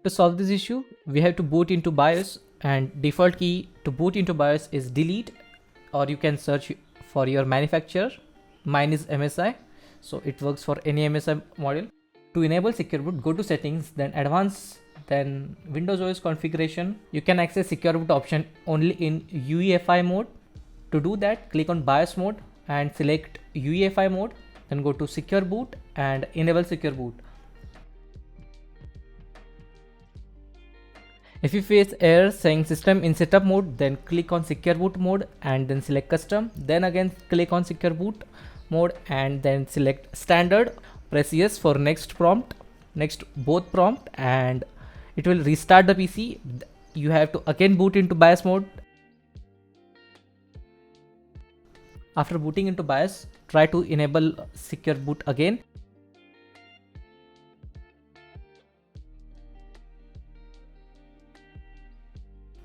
To solve this issue, we have to boot into BIOS, and default key to boot into BIOS is delete, or you can search for your manufacturer. Mine is MSI, so it works for any MSI model. To enable secure boot, go to settings, then advanced, then Windows OS configuration. You can access secure boot option only in UEFI mode. To do that, click on BIOS mode and select UEFI mode, then go to secure boot and enable secure boot. If you face error saying system in setup mode, then click on secure boot mode and then select custom, then again click on secure boot mode and then select standard. Press yes for next prompt, next both prompt, and it will restart the PC. You have to again boot into BIOS mode. After booting into BIOS, try to enable secure boot again.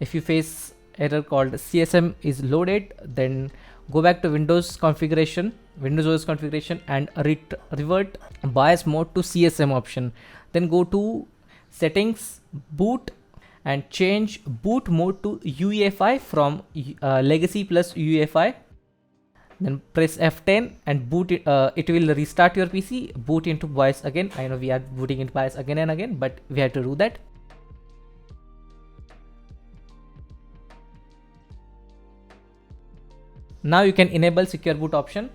If you face error called CSM is loaded, then go back to Windows configuration, Windows OS configuration, and revert BIOS mode to CSM option. Then go to settings, boot, and change boot mode to UEFI from legacy plus UEFI. Then press F10 and boot it. It will restart your PC, boot into BIOS again. I know we are booting into BIOS again and again, but we have to do that. Now you can enable secure boot option.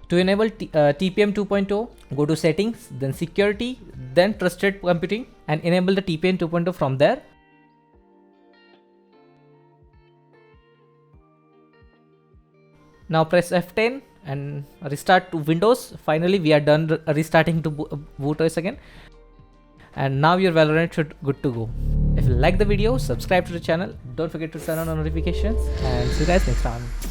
To enable TPM 2.0, go to settings, then security, then trusted computing, and enable the TPM 2.0 from there. Now press F10 and restart to Windows. Finally, we are done restarting to boot OS again. And now your Valorant should good to go. If you like the video, subscribe to the channel. Don't forget to turn on notifications, and see you guys next time.